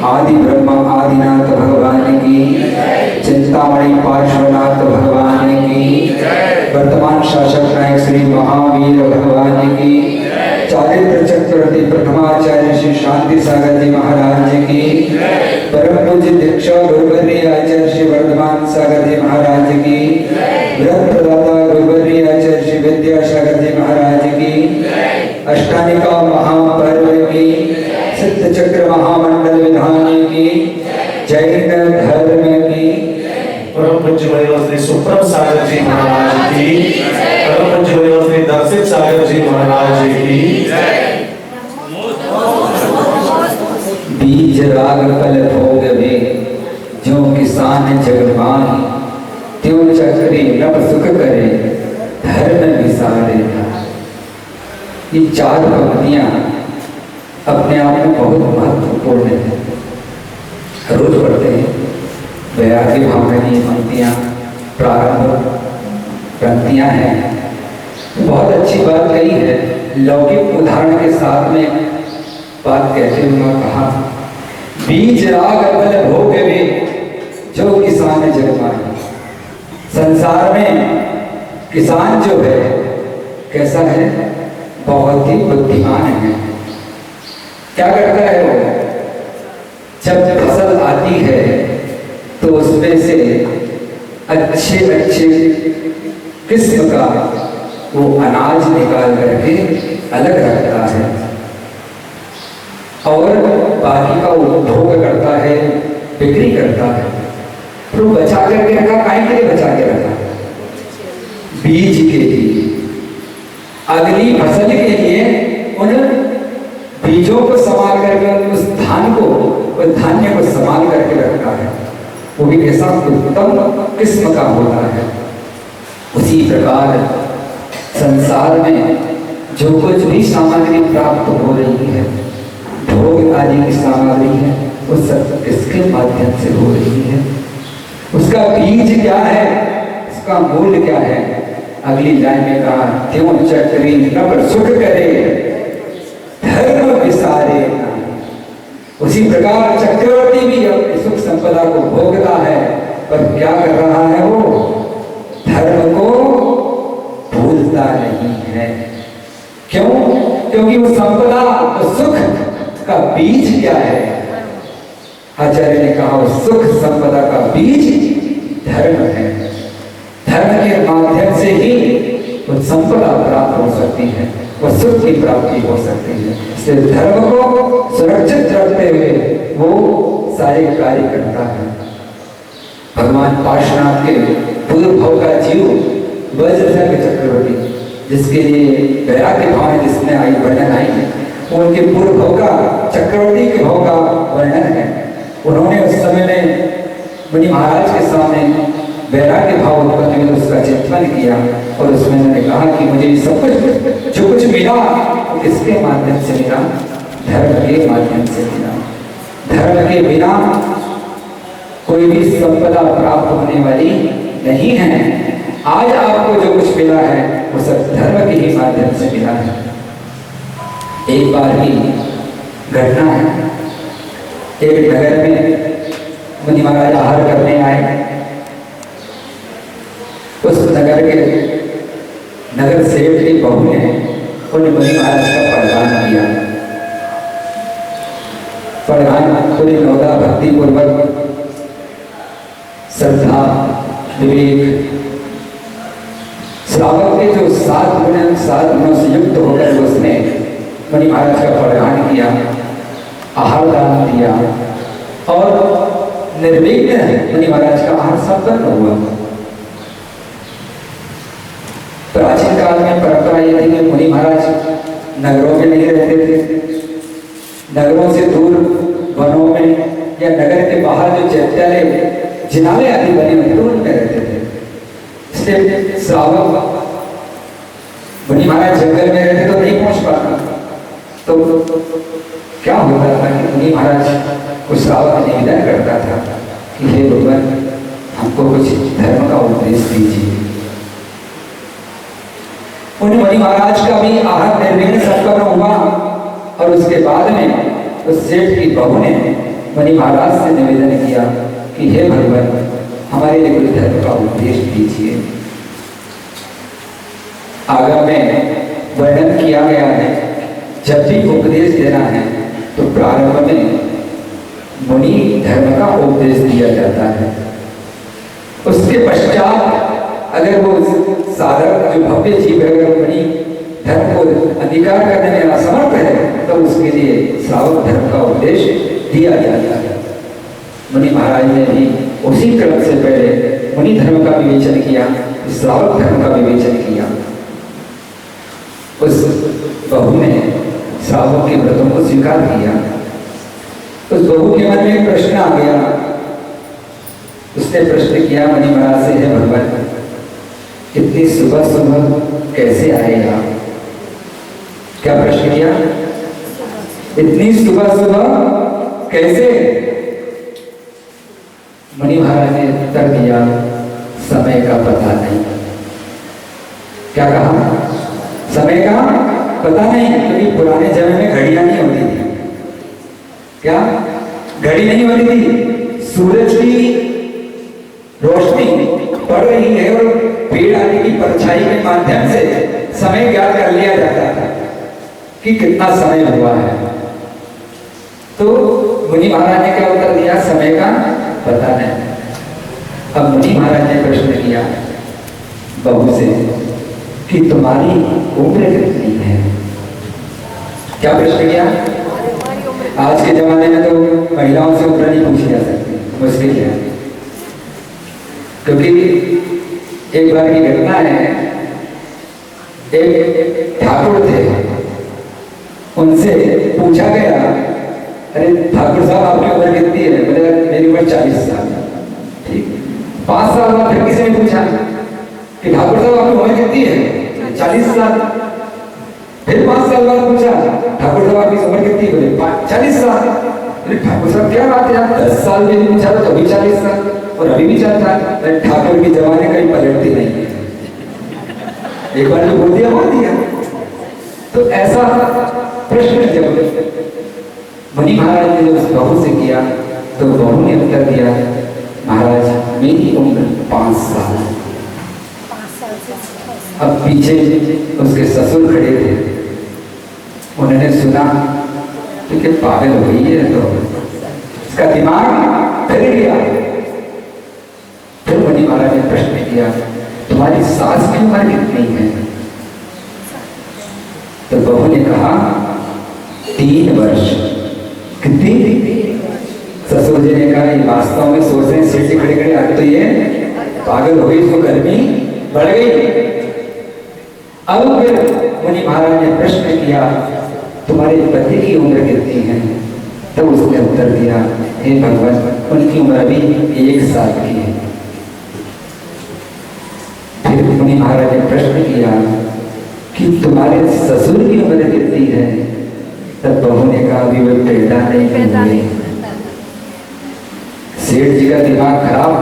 आदि ब्रह्मा आदिनाथ भगवान की, चिंतामणि पार्श्वनाथ भगवान की, वर्तमान शासक नायक श्री महावीर भगवान की, चारित्र चक्रवर्ती प्रथमाचार्य श्री शांति सागर जी महाराज की, परम पूज्य दीक्षा गुरुवर्य आचार्य श्री वर्धमान सागर जी महाराज की, व्रत प्रदाता गुरुवर्य आचार्य श्री विद्यासागर जी महाराज की, अष्टानिका महापर्व की, सिद्ध चक्र महामंडल विधान की, जैन धर्म की, परम पूज्य वैभव श्री सुप्रभ सागर जी महाराज की, परम पूज्य वैभव श्री दर्शित सागर जी महाराज की, बीज राग फल भोग में जो किसान जगमान, त्यों चक्री नभ सुख करे धर्म विसारे। ये चार पंक्तियां अपने आप में बहुत महत्वपूर्ण है, रोज पढ़ते हैं। वैराग्य भावना की पंक्तियां प्रारंभ पंक्तियां हैं, बहुत अच्छी बात कही है। लौकिक उदाहरण के साथ में बात कहते हुए कहा, बीज राग फल भोग में जो किसान जगमाए। संसार में किसान जो है कैसा है, बहुत ही बुद्धिमान है। क्या करता है वो, जब फसल आती है तो उसमें से अच्छे अच्छे किस्म का वो अनाज निकाल करके अलग रखता है और बाकी का उपभोग करता है, बिक्री करता है। तो बचा करके रखा, काहे के लिए बचा के रखा, बीज के लिए, अगली फसल के लिए। उन बीजों को संभाल करके उस धान को, उस धान्य को संभाल करके रखता है, वो भी कैसा उत्तम किस्म का होता है। उसी प्रकार संसार में जो कुछ भी सामग्री प्राप्त हो रही है, भोग आदि की सामग्री है, वो सब इसके माध्यम से हो रही है। उसका बीज क्या है, उसका मूल क्या है। अगली लाइन में कहा, त्यों चक्री नभ सुख करे धर्म विसारे। उसी प्रकार चक्रवर्ती भी अपनी सुख संपदा को भोगता है, पर क्या कर रहा है, वो धर्म को भूलता नहीं है। क्यों? क्योंकि वो संपदा, वो सुख का बीज क्या है। आचार्य ने कहा, वो सुख संपदा का बीज धर्म है। धर्म के माध्यम से ही वो संपदा प्राप्त हो सकती है, वो सुख की प्राप्ति हो सकती है। इसलिए धर्म को सुरक्षित रखते हुए वो सारे कार्य करता है। भगवान पार्श्वनाथ के पूर्व भव का जीव वज्रधर के चक्रवर्ती, जिसके लिए वैराग्य भाव जिसमें आई वर्णन आई है, वो उनके पूर्व भव का, चक्रवर्ती के भव का वर्णन है। उन्होंने उस समय में मुनि महाराज के सामने वैराग्य भाव उत्पत्ति में उसका चिंतन किया और उसमें उन्होंने कहा कि मुझे सब कुछ जो कुछ मिला तो किसके माध्यम से मिला, धर्म के माध्यम से मिला। धर्म के बिना कोई भी संपदा प्राप्त होने वाली नहीं है। आज आपको जो कुछ मिला है वो सब धर्म के ही माध्यम से मिला है। एक बार की घटना है, एक नगर में मुनि महाराज आहार करने आए। उस नगर के नगर सेठ की बहू ने उन मुनि महाराज का प्रदान किया। प्रदान पूरी नौदा भक्ति पूर्वक, श्रद्धा, विवेक, श्रावक के जो सात गुणों से युक्त होकर उसने मुनि महाराज का प्रदान किया, आहार दान दिया और निर्विघ्न मुनि महाराज का आहार संपन्न हुआ। प्राचीन काल में परंपरा यह थी कि मुनि महाराज नगरों में नहीं रहते थे, नगरों से दूर वनों में या नगर के बाहर जो चैत्यालय, जिनालय आदि बने हुए थे उनमें रहते थे। इसलिए श्रावक मुनि महाराज जंगल में रहते तो नहीं पहुंच पाता। तो क्या होता था कि मुनि महाराज को श्रावक निवेदन करता था कि हे भगवान, हमको कुछ धर्म का उपदेश दीजिए। उन मुनि महाराज का भी आहार निर्विघ्न संपन्न हुआ और उसके बाद में उस सेठ की बहू ने मुनि महाराज से निवेदन किया कि हे भगवान, हमारे लिए कोई धर्म का उपदेश दीजिए। आगे में वर्णन किया गया है, जब भी उपदेश देना है तो प्रारंभ में मुनि धर्म का उपदेश दिया जाता है। उसके पश्चात अगर वो साधक जो भव्य जीव है, अगर मुनि धर्म को अंगीकार करने में असमर्थ है तो उसके लिए श्रावक धर्म का उपदेश दिया जाता है। मुनि महाराज ने भी उसी क्रम से पहले मुनि धर्म का विवेचन किया, श्रावक धर्म का विवेचन किया। उस बहू ने श्रावक के व्रतों को स्वीकार किया। उस बहू के मन में एक प्रश्न आ गया। उसने प्रश्न किया मुनि महाराज से, हे भगवान, इतनी सुबह सुबह कैसे आए आप? क्या प्रश्न किया? इतनी सुबह सुबह कैसे? मुनि महाराज ने उत्तर दिया, समय का पता नहीं। क्या कहा? समय का पता नहीं, क्योंकि पुराने समय में घड़ियां नहीं होती थी। क्या घड़ी नहीं होती थी? सूरज की रोशनी पड़ रही है और पेड़ आदि की परछाई के माध्यम से समय ज्ञात कर लिया जाता था कि कितना समय हुआ है। तो मुनि महाराज ने क्या उत्तर दिया? समय का पता नहीं। अब मुनि महाराज ने प्रश्न किया बहू से कि तुम्हारी उम्र कितनी है? क्या प्रश्न किया? आज के जमाने में तो महिलाओं से उम्र नहीं पूछी जा सकती, मुश्किल है। क्योंकि एक बार की घटना है, एक ठाकुर थे, उनसे पूछा गया, अरे ठाकुर साहब आपकी उम्र कितनी है? बोले मेरी उम्र 40 साल। ठीक, 5 साल बाद फिर किसी ने पूछा कि ठाकुर साहब आपकी उम्र कितनी है? 40 साल। फिर 5 साल बाद पूछा, ठाकुर साहब आपकी उम्र कितनी? बोले 40 साल। बोले ठाकुर साहब क्या बात है, आप 10 साल में पूछा तो अभी 40 साल और अभी भी 40 साल। ठाकुर के जमाने कहीं पलटती नहीं, एक बार जो बोल दिया बोल दिया। तो ऐसा प्रश्न जब मुनि महाराज ने उस बहू से किया तो बहू ने उत्तर दिया, महाराज मेरी उम्र 5 साल। अब पीछे उसके ससुर खड़े थे, उन्होंने सुना तो क्या पागल हो गई है, तो इसका दिमाग फिर गया। फिर मुनि महाराज ने प्रश्न किया, तुम्हारी सास की उम्र कितनी है? तो बहू ने कहा 3 वर्ष। कितनी? ससुर जी ने कहा, ये वास्तव में सोच रहे हैं सीट से खड़े खड़े, आज तो ये पागल हो गई, इसको गर्मी बढ़ गई। अब फिर मुनि महाराज ने प्रश्न किया, तुम्हारे पति की उम्र कितनी है? तब उसने उत्तर दिया, हे भगवान, उनकी उम्र अभी 1 साल की है। फिर मुनि महाराज ने प्रश्न किया कि तुम्हारे ससुर की उम्र कितनी है? तब बहू ने कहा, अभी वो पैदा नहीं हुए। सेठ जी का दिमाग खराब,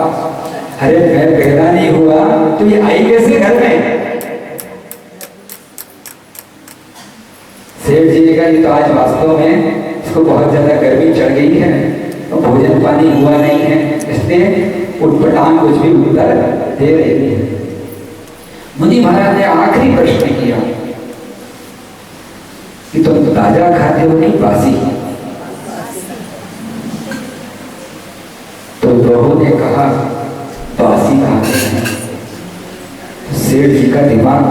अरे मैं पैदा नहीं हुआ तो ये आई कैसे घर में? सेठ जी ने कहा, ये तो आज वास्तव में इसको बहुत ज्यादा गर्मी चढ़ गई है और भोजन पानी हुआ नहीं है, इसलिए उठपटांग कुछ भी उत्तर दे रही है। मुनि महाराज ने आखिरी प्रश्न किया कि तुम ताजा खाते हो कि बासी? तो बहू ने कहा, बासी खाते हैं। सेठ जी का दिमाग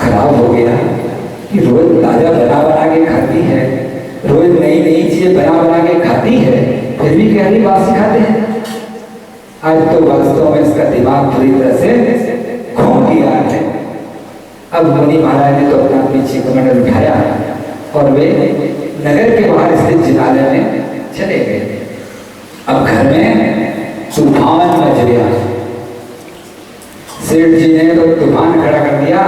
खराब हो गया कि रोज ताजा बना बना के खाती है, रोज नई नई चीजें बना बना के खाती है, फिर भी कह रही बासी खाते हैं। आज तो वास्तव में इसका दिमाग पूरी तरह से खो गया है। अब मुनि महाराज ने तो अपना पीछे कमंडल उठाया और वे नगर के बाहर स्थित जिनालय में चले गए। अब घर में तूफान मच गया। सेठ जी ने तो तूफान खड़ा कर दिया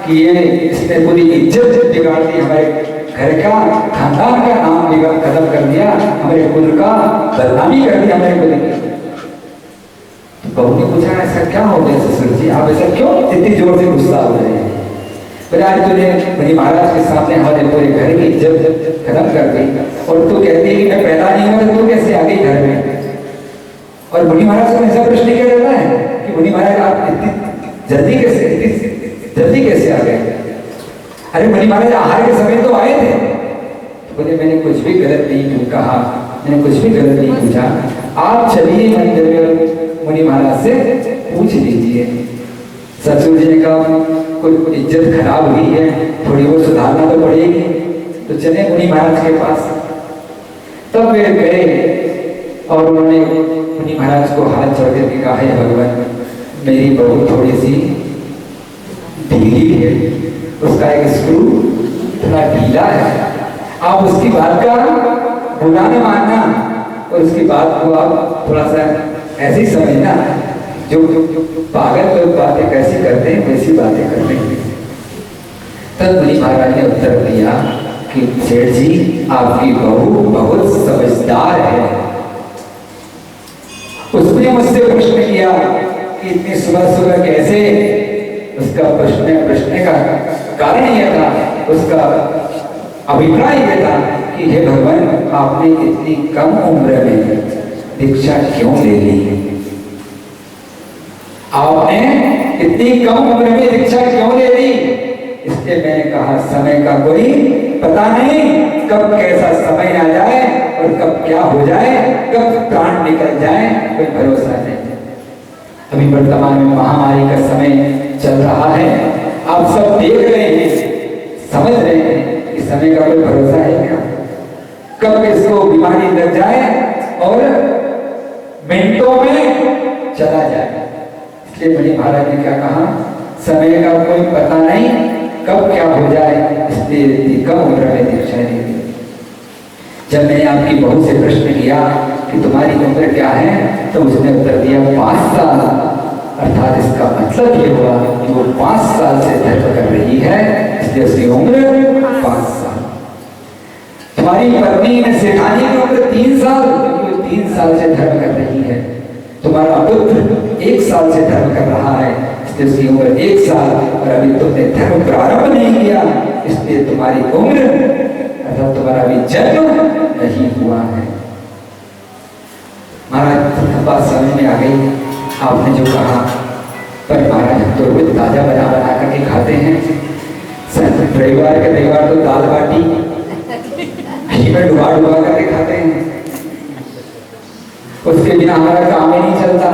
कि ये इसने पूरी इज्जत बिगाड़ दी, हमारे घर का खानदान का नाम बिगाड़ खत्म कर दिया, हमारे कुल का बदनामी कर दिया हमारे कुल की। तो बहू ने पूछा, ऐसा क्या हो गया ससुर जी, आप ऐसा क्यों इतनी जोर से गुस्सा हो रहे हैं? आज तूने मुनि महाराज के सामने हमारे पूरे घर की इज्जत खत्म कर दी और तू कहती है कि मैं पैदा नहीं हुआ, तो तू कैसे आ गई घर और मुनि महाराज को ऐसा प्रश्न किया जाता है कि मुनि महाराज आप इतनी जल्दी कैसे आ गए? अरे मुनि महाराज आहार के समय तो आए थे। तो बोले मैंने कुछ भी गलत नहीं कहा, मैंने कुछ भी गलत नहीं पूछा, आप चलिए मंदिर में मुनि महाराज से पूछ लीजिए। ससुर जी ने कहा कोई इज्जत खराब हुई है, थोड़ी बहुत सुधारना तो पड़ेगी, तो चले मुनि महाराज के पास। तब वे गए और उन्होंने मुनि महाराज को हाथ जोड़ के कहा, हे भगवान मेरी बहू थोड़ी सी ढीली है, उसका एक स्क्रू थोड़ा ढीला है, आप उसकी बात का बुरा न मानना और उसकी बात को आप थोड़ा सा ऐसी समझना, जो पागल लोग बातें कैसी करते हैं वैसी बातें करते हैं। तब मुनि महाराज ने उत्तर दिया कि सेठ जी आपकी बहू बहुत समझदार है। उसने मुझसे प्रश्न किया कि इतनी सुबह सुबह कैसे? उसका प्रश्न का कारण यह था, उसका अभिप्राय यह था कि हे भगवान आपने इतनी कम उम्र में दीक्षा क्यों ले ली? आपने इतनी कम उम्र में दीक्षा क्यों ले ली? इसलिए मैंने कहा समय का कोई पता नहीं, कब कैसा समय आ जाए और कब क्या हो जाए, कब प्राण निकल जाए, कोई भरोसा नहीं। अभी वर्तमान में महामारी का समय चल रहा है, आप सब देख रहे हैं, समझ रहे हैं कि समय का कोई भरोसा है क्या? कब इसको बीमारी लग जाए और मिनटों में चला जाए। इसलिए मुनि महाराज ने क्या कहा, समय का कोई पता नहीं, कब क्या हो जाए, इसलिए कम उम्र में दीक्षा ली। जब मैंने आपकी बहू से प्रश्न किया कि तुम्हारी उम्र क्या है, तो उसने उत्तर दिया 5 साल। अर्थात इसका मतलब ये हुआ कि वो 5 साल से धर्म कर रही है, इसलिए उसकी उम्र 5 साल। तुम्हारी पत्नी ने सेठानी की उम्र 3 साल, क्योंकि वो 3 साल से धर्म कर रही है। तुम्हारा पुत्र 1 साल से धर्म कर रहा है, इसलिए उसकी उम्र 1 साल, और अभी तुमने धर्म प्रारंभ नहीं किया, इसलिए तुम्हारी उम्र अर्थात तुम्हारा अभी जन्म नहीं हुआ है। महाराज बात समझ में आ गई आपने जो कहा, पर महाराज हम तो रोज ताजा बना करके खाते हैं। रविवार के रविवार तो दाल बाटी घी में डुबा करके खाते हैं, उसके बिना हमारा काम ही नहीं चलता,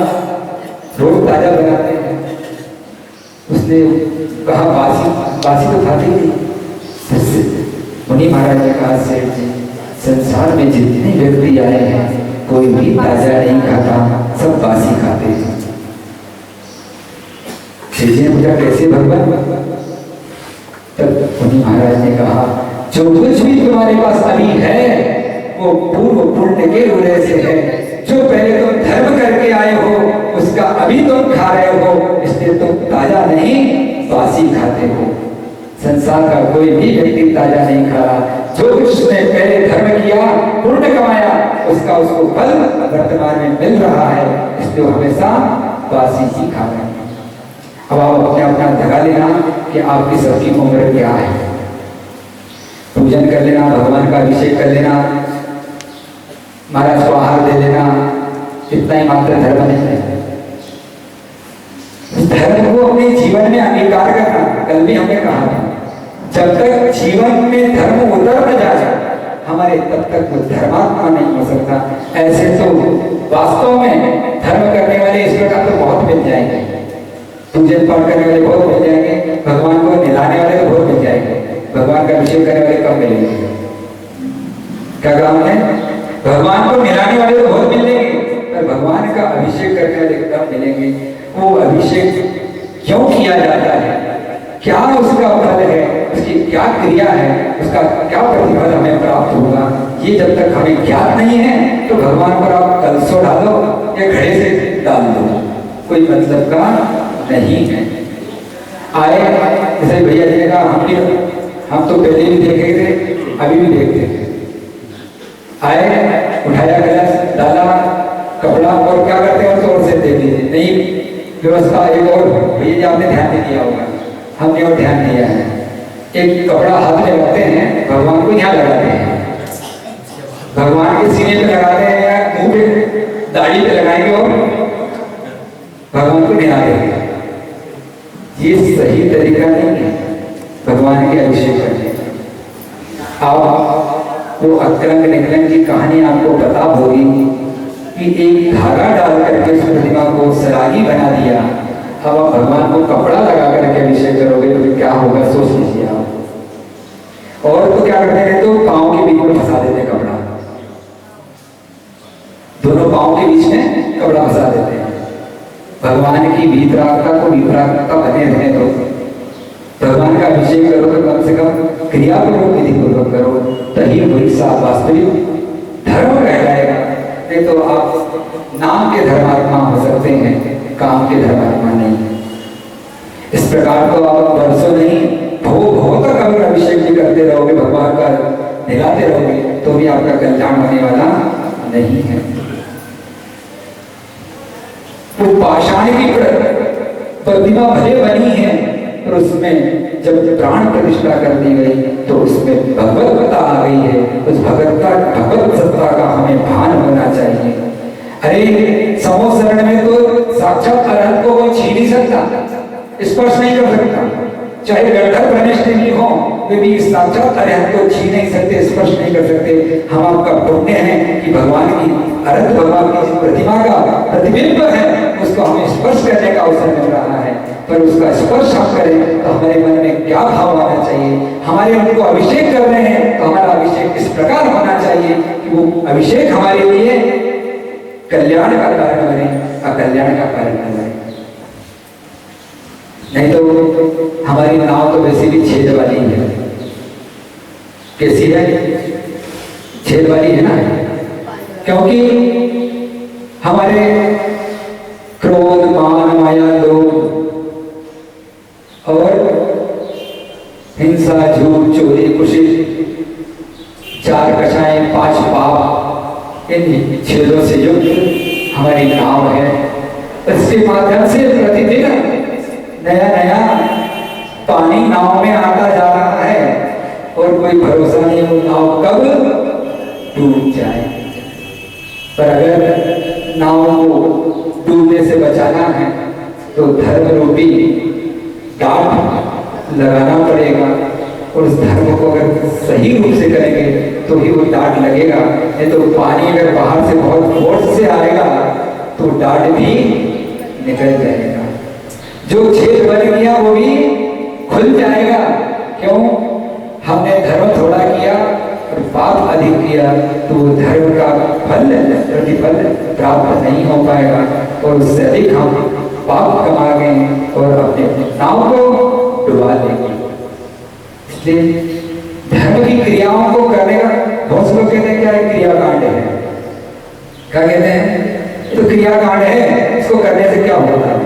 रोज ताजा बनाते हैं। उसने कहा बासी तो खाते ही। मुनि महाराज ने कहा सेठ जी संसार में जितने व्यक्ति आए हैं कोई भी ताजा नहीं खाता, सब बासी खाते हैं। सेठ जी ने पूछा कैसे भगवान? तब मुनि महाराज ने कहा जो कुछ भी तुम्हारे पास अभी है वो पूर्व पुण्य के उदय से है। जो पहले तुम धर्म करके आए हो उसका अभी तुम खा रहे हो, इसलिए तुम ताजा नहीं बासी खाते हो। संसार का कोई भी व्यक्ति ताजा नहीं खा रहा, जो कुछ उसने पहले धर्म किया पुण्य कमाया उसका उसको फल वर्तमान में मिल रहा है, इसलिए हमेशा बासी ही खा रहे हैं। अब आप अपने अपना धगा लेना कि आपकी सबकी उम्र क्या है, पूजन कर लेना, भगवान का अभिषेक कर लेना, महाराज को आहार दे लेना, इतना ही मात्र धर्म नहीं है। धर्म को अपने जीवन में अंगीकार करना, कल भी हमने कहा था, जब तक जीवन में धर्म उतर न जाए हमारे तब तक वो धर्मात्मा नहीं हो सकता। ऐसे तो वास्तव में धर्म करने वाले इस प्रकार तो बहुत मिल जाएंगे, पूजन पाठ करने वाले बहुत मिल जाएंगे, भगवान को निलाने वाले तो बहुत मिल जाएंगे, भगवान का अभिषेक करने वाले कम मिलेंगे। क्या काम है? भगवान को निलाने वाले तो बहुत मिलेंगे, पर भगवान का अभिषेक करने वाले कम मिलेंगे। वो अभिषेक क्यों किया जाता है, क्या उसका फल है, उसकी क्या क्रिया है, उसका क्या प्रतिफल हमें प्राप्त होगा, ये जब तक हमें ज्ञात नहीं है तो भगवान पर आप कलशों डालो या घड़े से डाल दो, कोई मतलब का नहीं है। आए जैसे भैया जी ने कहा हम तो पहले भी देखे थे अभी भी देखते थे। आए उठाया कलश डाला कपड़ा और क्या करते हैं तो से दे दीजिए, नहीं व्यवस्था एक और भैया जी आपने ध्यान नहीं दिया होगा, हमने और ध्यान दिया है। एक कपड़ा हाथ में रखते हैं, भगवान को यहाँ लगाते हैं, भगवान के सीने पे लगाते हैं या मुंह पे दाढ़ी पे लगाएंगे और बना देगा। ये सही तरीका नहीं है भगवान के अभिषेक करने का। आप वो अक्करंग निकलन की कहानी आपको पता होगी कि एक धागा डाल करके उस प्रतिमा को सरागी बना दिया। अब आप भगवान को कपड़ा लगा करके अभिषेक करोगे तो क्या होगा, सोच लीजिए आप। और तो क्या करते हैं, तो पाँव के बीच में फंसा देते कपड़ा, दोनों पाँव के बीच में कपड़ा फंसा देते हैं। भगवान की वीतरागता को वीतरागता बने रहे तो भगवान का अभिषेक करो तो कम से कम क्रियापूर्वक विधि पूर्वक करो, तभी वही साथ वास्तविक धर्म कहलाएगा। नहीं तो आप नाम के धर्मात्मा हो सकते हैं, काम के धर्मात्मा नहीं। इस प्रकार तो आप वर्षों नहीं भो तक अगर अभिषेक भी करते रहोगे, भगवान का निगाहते रहोगे, तो भी आपका कल्याण होने वाला नहीं है। वो पाषाण की प्रतिमा भले बनी है, पर उसमें जब प्राण प्रतिष्ठा कर दी गई तो उसमें भगवत्ता आ गई है। उस भगवत सत्ता का हमें भान होना चाहिए। अरे समोसरण में तो साक्षात अरहत को कोई छीन नहीं सकता, स्पर्श नहीं कर सकता। चाहे गड्ढर प्रनिष्ठ भी हो, वे भी साक्षात अरहत को छीन नहीं सकते, स्पर्श नहीं कर सकते। हम आपका पुण्य है कि भगवान की अरहत, भगवान की प्रतिमा का प्रतिबिंब है, उसको हमें स्पर्श करने का अवसर मिल रहा है। पर उसका स्पर्श हम करें तो हमारे मन में क्या भाव आना चाहिए। हमारे उनको अभिषेक कर रहे हैं तो हमारा अभिषेक इस प्रकार होना चाहिए कि वो अभिषेक हमारे लिए कल्याण का कारण बने, अकल्याण का कारण न बने। नहीं तो हमारी नाव तो वैसे भी छेद वाली है। कैसी है? छेद वाली है ना, क्योंकि हमारे क्रोध, मान, माया, लोभ और हिंसा, झूठ, चोरी, कुशिल, 4 कषाएं, 5 पाप, इन छेदों से युक्त हमारी नाव है। इसके माध्यम से प्रतिदिन नया नया पानी नाव में आता जा रहा है और कोई भरोसा नहीं वो नाव कब डूब जाए। पर अगर नाव को डूबने से बचाना है तो धर्म रूपी डाट लगाना पड़ेगा, और उस धर्म को अगर सही रूप से करेंगे तो ही वो डाट लगेगा। नहीं तो पानी अगर बाहर से बहुत फोर्स से आएगा तो डाट भी निकल जाएगा। जो छेद बन गया वो भी खुल जाएगा। क्यों? हमने धर्म थोड़ा किया और पाप अधिक किया तो धर्म का फल, प्रतिफल प्राप्त नहीं हो पाएगा, और उससे अधिक हम पाप कमा गए और अपने नाव को डुबा लेंगे। इसलिए धर्म की क्रियाओं को करने का बहुत लोग कहते हैं क्या है, क्रियाकांड है। क्या कहते हैं? तो क्रियाकांड है, इसको करने से क्या होता है?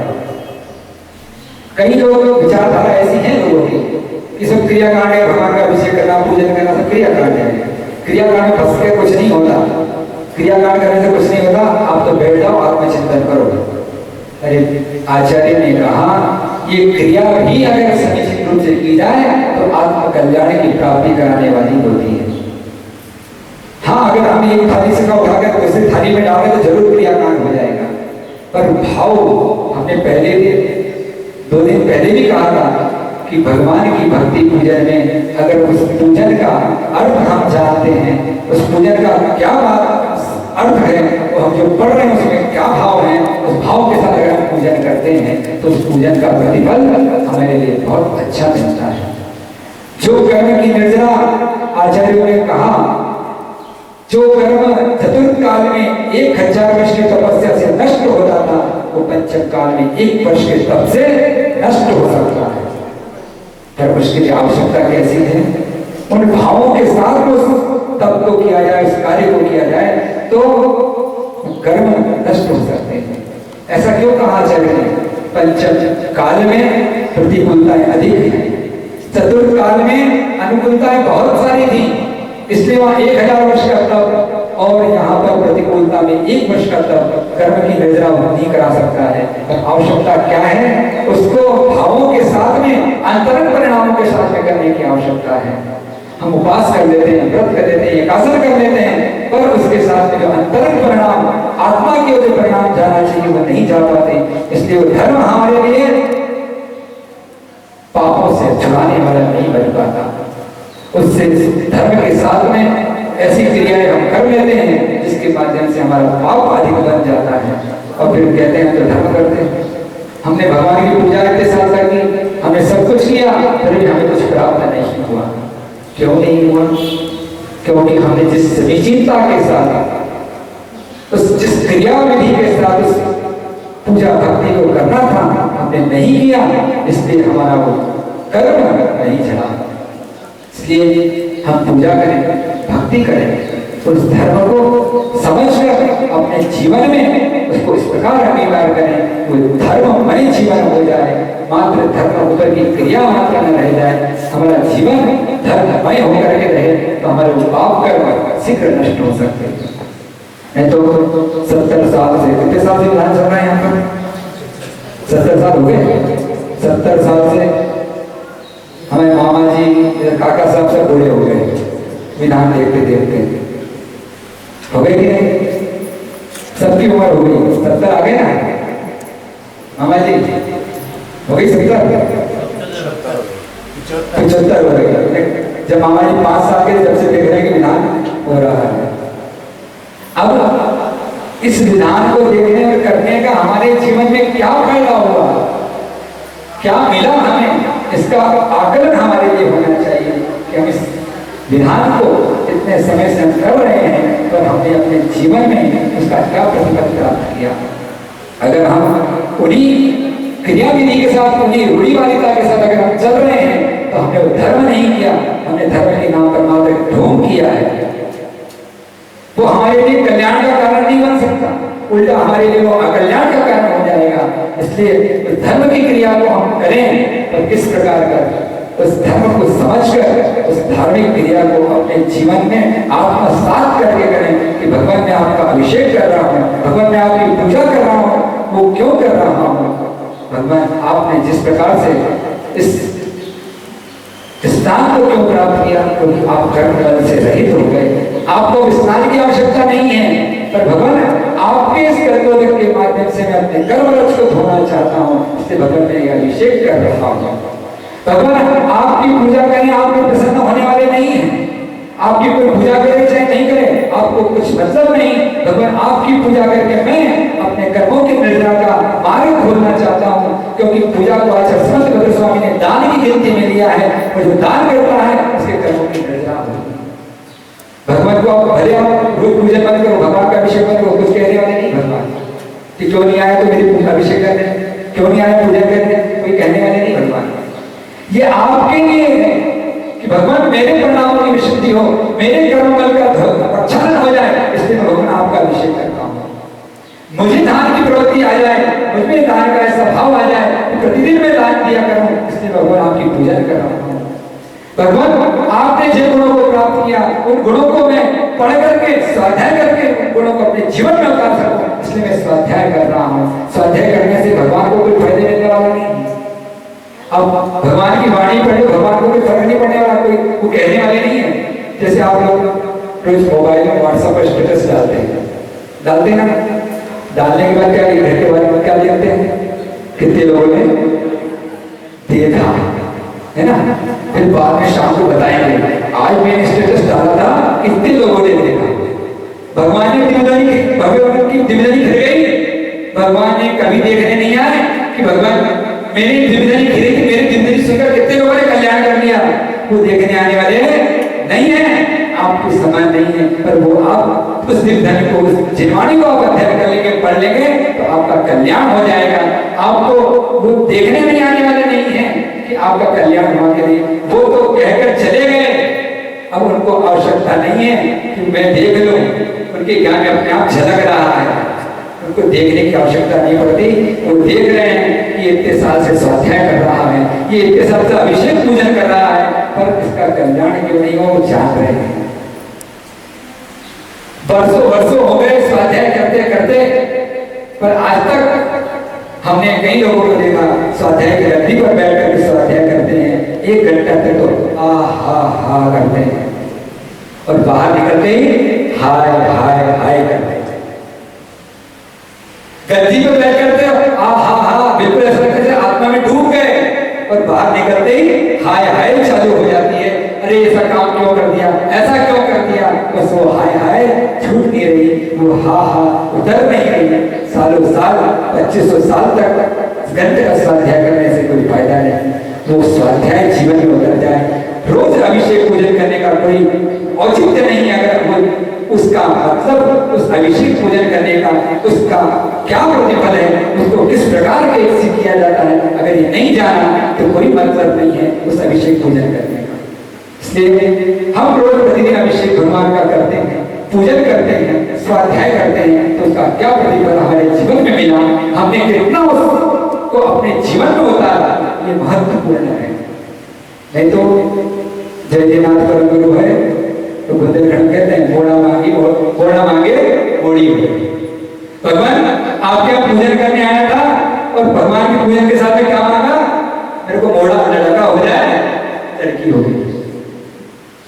कई लोग विचारधारा ऐसी है लोगों की कि सब क्रियाकांड है, भगवान का अभिषेक करना, पूजन करना सब क्रियाकांड है। क्रियाकांड में फंस के कुछ नहीं होता, क्रियाकांड करने से कुछ नहीं होता। आप तो बैठ जाओ, आत्मचिंतन करो। अरे आचार्य ने कहा ये क्रिया भी अगर समीचित रूप से की जाए तो आत्म कल्याण की प्राप्ति कराने वाली होती है। हाँ, अगर हम एक थाली से का उठाकर दूसरी थाली में डालें तो जरूर क्रियाकांड हो जाएगा। पर भाव, हमने पहले 2 दिन पहले भी कहा था कि भगवान की भक्ति पूजन में अगर उस पूजन का अर्थ हम जानते हैं, उस पूजन का क्या अर्थ है, तो हम जो पढ़ रहे हैं उसमें क्या भाव है, उस भाव के साथ अगर हम पूजन करते हैं तो उस पूजन का प्रतिफल हमारे लिए बहुत अच्छा मिलता है। जो कर्म की निर्जरा, आचार्यों ने कहा, जो कर्म चतुर्थ काल में 1000 वर्ष की तपस्या से नष्ट हो जाता, वो पंचम काल में 1 वर्ष के तप से नष्ट हो सकता है। पर उसके लिए आवश्यकता कैसी है? उन भावों के साथ उस तप को किया जाए, उस कार्य को किया जाए तो कर्म नष्ट हो सकते हैं। ऐसा क्यों कहा आचार्य ने? पंचम काल में प्रतिकूलताएं अधिक हैं, चतुर्थ काल में अनुकूलताएं बहुत सारी थी, इसलिए वहां 1000 वर्ष का तप और यहाँ पर प्रतिकूलता में 1 वर्ष का तप कर्म की निर्जरा नहीं करा सकता है। पर आवश्यकता क्या है? उसको भावों के साथ में, अंतरंग परिणामों के साथ में करने की आवश्यकता है। हम उपवास कर लेते हैं, व्रत कर लेते हैं, एकासन कर लेते हैं, पर उसके साथ में जो अंतरंग परिणाम, आत्मा के जो परिणाम जाना चाहिए वो नहीं जा पाते। इसलिए वो धर्म हमारे लिए पापों से छुड़ाने वाला नहीं बन पाता। उससे धर्म के साथ में ऐसी क्रियाएं हम कर लेते हैं जिसके माध्यम से हमारा पाप अधिक बन जाता है और फिर कहते हैं तो धर्म करते हैं। हमने भगवान की पूजा इतने साल तक की, हमने सब कुछ किया, फिर भी हमें कुछ प्राप्त नहीं हुआ। क्यों नहीं हुआ? क्योंकि हमने जिस समीचीनता के साथ, उस जिस क्रिया विधि के साथ उस पूजा भक्ति को करना था हमने नहीं किया, इसलिए हमारा वो कर्म नहीं चला। इसलिए हम पूजा करें, भक्ति करें, उस धर्म को समझकर अपने जीवन में उसको इस प्रकार अंगीकार करें वो धर्ममय जीवन हो जाए, मात्र धर्म ऊपर की क्रिया मात्र न रह जाए, हमारा जीवन धर्ममय होकर के रहे तो हमारे पाप कर्म शीघ्र नष्ट हो सकते हैं। नहीं तो 70 साल से, कितने साल से विधान चल रहा है यहाँ पर? 70 साल हो गए। 70 साल से हमारे मामा जी, काका साहब सब बूढ़े हो गए विधान देखते देखते। हो गए कि नहीं? सबकी उम्र हो गई, 70 आ गए ना मामा जी? हो गई 70, 75 हो गए। जब मामा जी 5 साल के जब से देख रहे हैं कि विधान हो रहा है, अब इस विधान को देखने और करने का हमारे जीवन में क्या फायदा हुआ, क्या मिला हमें, इसका आकलन हमारे लिए होना चाहिए कि हम इस विधान को इतने समय से हम कर रहे हैं पर हमने अपने जीवन में उसका क्या प्रतिफल प्राप्त किया। अगर हम उन्हीं क्रिया विधि के साथ, उन्हीं रूढ़िवादिता के साथ अगर हम चल रहे हैं तो हमने वो धर्म नहीं किया, हमने धर्म के नाम पर मात्र ढोंग किया है। वो हमारे लिए कल्याण का कारण नहीं बन सकता, उल्टा हमारे लिए वो अकल्याण का कारण हो जाएगा। इसलिए उस धर्म की क्रिया को हम करें तो किस प्रकार कर उस धर्म को समझकर उस धार्मिक क्रिया को अपने जीवन में आत्मसात करके करें कि भगवान मैं आपका अभिषेक कर रहा हूँ, भगवान मैं आपकी पूजा कर रहा हूँ, वो क्यों कर रहा हूँ? भगवान आपने जिस प्रकार से इस स्नान को क्यों प्राप्त किया? क्योंकि आप कर्म बल से रहित हो गए, आपको स्नान की आवश्यकता नहीं है, पर भगवान आपके इस कर्मोदक के माध्यम से मैं अपने कर्मरज को धोना चाहता हूँ, इसलिए भगवान मैं यह अभिषेक कर रहा हूँ। भगवान आपकी पूजा करें, आप में प्रसन्न होने वाले नहीं हैं। आपकी कोई पूजा करे चाहे नहीं करे, आपको कुछ मतलब नहीं। भगवान आपकी पूजा करके मैं अपने कर्मों के निर्जरा का मार्ग खोलना चाहता हूँ, क्योंकि पूजा को आज समस्त भद्र स्वामी ने दान की गिनती में लिया है, और जो दान करता है उसके कर्मों की निर्जरा होती है। भगवान को आप भले आप रोज पूजा मत करो, भगवान का अभिषेक मत करो, कुछ कहने वाले नहीं भगवान कि क्यों नहीं आया तो मेरी पूजा अभिषेक करने, क्यों नहीं आया पूजा करने, कोई कहने वाले नहीं भगवान। ये आपके लिए है कि भगवान मेरे परिणामों की विशुद्धि हो, मेरे कर्मबल का प्रक्षालन हो जाए, इसलिए मैं भगवान आपका अभिषेक करता हूँ। मुझे दान की प्रवृत्ति आ जाए, मुझमें दान का ऐसा भाव आ जाए कि प्रतिदिन मैं दान दिया करूं, इसलिए भगवान आपकी पूजा कर रहा हूँ। भगवान आपने जिन गुणों को प्राप्त किया उन गुणों को मैं पढ़ करके स्वाध्याय करके उन गुणों को अपने जीवन में उतार सकूं, इसलिए मैं स्वाध्याय कर रहा हूँ। स्वाध्याय करने से भगवान को कोई फायदे मिलने वाला नहीं है। अब भगवान की वाणी पढ़े, भगवान को कोई फर्क नहीं पड़ने वाला, कोई वो कहने वाले नहीं है। जैसे आप लोग रोज मोबाइल में व्हाट्सएप पर स्टेटस डालते हैं ना, डालने के बाद क्या घर के बारे में क्या लिखते हैं, कितने लोगों ने देखा है ना, फिर बाद में शाम को बताएंगे आज मैंने स्टेटस डाला था, कितने लोगों ने देखा। भगवान ने जिम्मेदारी, भगवान की जिम्मेदारी घिर गई। भगवान ने कभी देखने नहीं आए कि भगवान मेरी जिम्मेदारी घिरेगी, मेरी जिंदगी सुनकर कितने लोगों ने कल्याण कर लिया। वो देखने आने वाले नहीं है, आपको समान नहीं है, पर वो आप उस जिम्मेदारी को, उस जिनवाणी को आप अध्ययन कर लेंगे, पढ़ लेंगे तो आपका कल्याण हो जाएगा। आपको वो देखने नहीं आने वाले नहीं है कि आपका कल्याण हुआ के लिए, वो तो कहकर चले गए। अब उनको आवश्यकता नहीं है कि मैं देख लूं, उनके ज्ञान में अपने आप झलक रहा है, उनको देखने की आवश्यकता नहीं पड़ती। वो देख रहे हैं कि इतने साल से स्वाध्याय कर रहा है, ये इतने साल से अभिषेक पूजन कर रहा है, पर इसका कल्याण क्यों नहीं हो, वो जान रहे हैं। वर्षों वर्षों हो गए स्वाध्याय करते करते, पर आज तक हमने कई लोगों को देखा स्वाध्याय की गद्दी पर बैठ कर स्वाध्याय करते हैं, 1 घंटा तक तो आ हा करते हैं और बाहर निकलते ही हाय हाय हाय करते हैं। गद्दी पे बैठ करते हो आ हा बिल्कुल ऐसा लगता है आत्मा में डूब गए और बाहर निकलते ही हाय हाय चालू हो जाती है। अरे ऐसा काम क्यों कर दिया, ऐसा क्यों कर दिया। बस वो हाय हाय छूट नहीं रही, वो हा उतर नहीं रही। सालों साल 2500 साल तक ग्रंथ का स्वाध्याय करने से कोई फायदा नहीं। वो स्वाध्याय जीवन में उतर जाए। रोज अभिषेक पूजन करने का कोई औचित्य नहीं। अगर वो उसका मतलब उस अभिषेक पूजन करने का उसका क्या प्रतिफल है, उसको किस प्रकार के सिद्ध किया जाता है, अगर ये नहीं जाना तो कोई मतलब नहीं है उस अभिषेक पूजन करने का। इसलिए हम रोज प्रतिदिन अभिषेक भगवान का करते हैं, पूजन करते हैं, स्वाध्याय करते हैं, तो उसका क्या प्रतिफल हमारे जीवन में मिला, हमने कितना उसको अपने जीवन में उतारा, ये महत्वपूर्ण है। नहीं तो जयनाथ परम गुरु है तो बुंदेलखंड कहते हैं घोड़ा मांगे घोड़ी हो। भगवान आपके यहाँ पूजन करने आया था और भगवान के पूजन के साथ में क्या मांगा, मेरे को घोड़ा लड़का हो जाए, लड़की हो गई।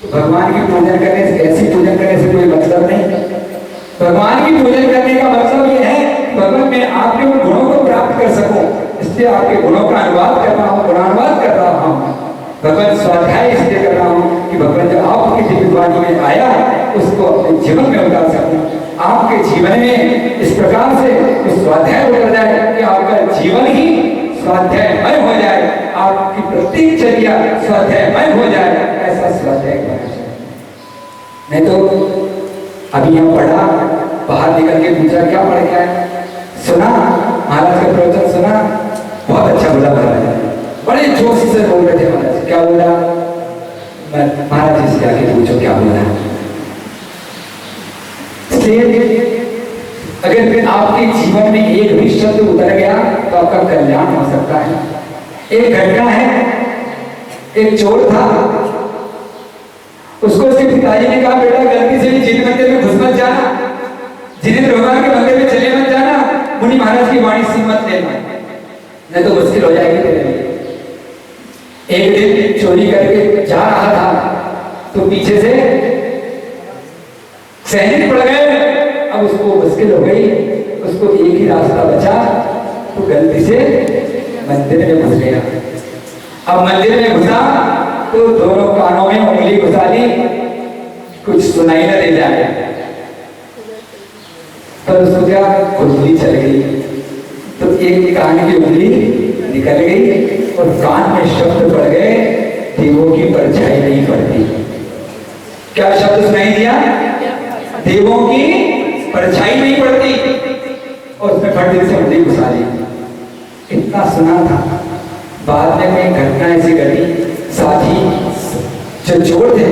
तो भगवान की पूजन करने से, ऐसी पूजन करने से कोई मतलब नहीं। भगवान की पूजन करने का मतलब ये है भगवान मैं आपके उन गुणों को प्राप्त कर सकूं, इसलिए आपके गुणों का अनुवाद कर रहा हूँ, गुणानुवाद कर रहा हूँ। भगवान स्वाध्याय इसलिए कर रहा हूँ कि भगवान जो आपकी दिव्यवाणी में आया उसको अपने जीवन में उतार सकूं। आपके जीवन में इस प्रकार से उस स्वाध्याय उतर जाए कि आपका जीवन ही स्वाध्यायमय हो जाए, आपकी प्रत्येक चर्या स्वाध्यायमय हो जाए, ऐसा स्वाध्याय करना चाहिए। नहीं तो अभी हम पढ़ा, बाहर निकल के पूछा क्या पढ़ गया है, सुना महाराज का प्रवचन सुना, बहुत अच्छा बोला महाराज, बड़े जोश से बोल रहे थे महाराज। क्या बोला, महाराज जी से जाके पूछो क्या बोला। अगर आपके जीवन में एक भी शब्द उतर गया तो आपका कल्याण हो सकता है। एक घटना है, एक चोर था, उसको उसके पिताजी ने कहा बेटा गलती से भी जिन मंदिर में घुस मत जाना, जिनेंद्र भगवान के मंदिर में चले मत जाना, मुनि महाराज की वाणी से मत लेना, नहीं तो मुश्किल हो जाएगी तेरे लिए। एक दिन चोरी करके जा रहा था तो पीछे से सैनिक पड़ गए। अब उसको मुश्किल हो गई, उसको एक ही रास्ता बचा, तो गलती से मंदिर में घुस गया। अब मंदिर में घुसा तो दोनों कानों में उंगली घुसा ली, कुछ सुनाई न दे जाए, पर उसको क्या खुजली चल गई, तो एक कान की उंगली निकल गई और कान में शब्द पड़ गए, देवों की परछाई नहीं पड़ती। क्या शब्द सुनाई दिया, देवों की परछाई नहीं पड़ती, और उसमें फट से उंगली घुसा ली। इतना सुना था, बाद में कोई घटना ऐसी घटी, साथी जो चोर थे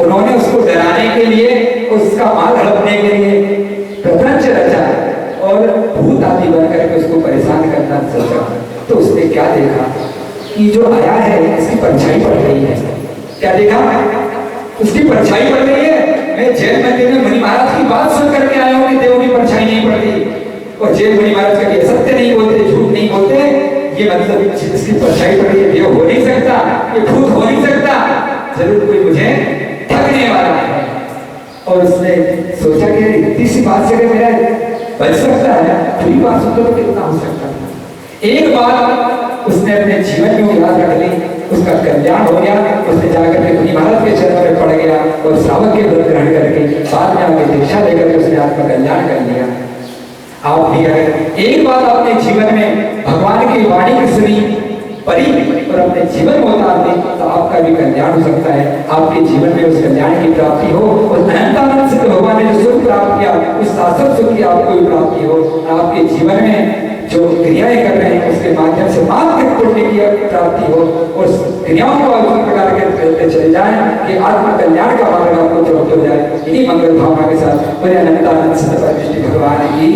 उन्होंने उसको डराने के लिए, उसका माल हड़पने के लिए प्रपंच रचा और भूत आदि बन करके उसको परेशान करना सोचा। तो उसने क्या देखा कि जो आया है इसकी परछाई पड़ रही है। क्या देखा, उसकी परछाई पड़ रही है। मैं जैन मंदिर में मुनि महाराज की बात सुन करके आया हूँ कि देवों की परछाई नहीं पड़ती, और जैन मुनि महाराज कभी असत्य नहीं बोलते, झूठ नहीं बोलते, ये मतलब इसकी परछाई पड़ रही है, देव हो नहीं सकता, ये भूत हो नहीं सकता, जरूर कोई मुझे ठगने वाला है। और उसने सोचा कि इतनी सी बात से मेरा बच सकता है, पूरी बात सुनते तो कितना हो सकता है। एक बात उसने अपने जीवन में याद रख ली, उसका कल्याण हो गया। उसने जाकर के मुनि महाराज के चरणों में पड़ गया और श्रावक के व्रत ग्रहण करके बाद में आगे दीक्षा लेकर के उसने आत्मा कल्याण कर लिया। आप भी अगर एक बार अपने जीवन में भगवान की वाणी की सुनी, पढ़ी और अपने जीवन में उतार दी, तो आपका भी कल्याण हो सकता है। आपके जीवन में उस कल्याण की प्राप्ति हो, उस अनंतानंद से भगवान ने जो सुख प्राप्त किया, उस शाश्वत सुख की आपको भी प्राप्ति हो। आपके जीवन में जो क्रियाएं कर रहे हैं उसके माध्यम से मात्र पुण्य की प्राप्ति हो, और क्रियाओं को इस प्रकार के करते चले जाएं कि आत्म कल्याण का मार्ग आपको प्राप्त हो जाए। इन्हीं मंगल भावना के साथ पूरे अनंतानंद भगवान की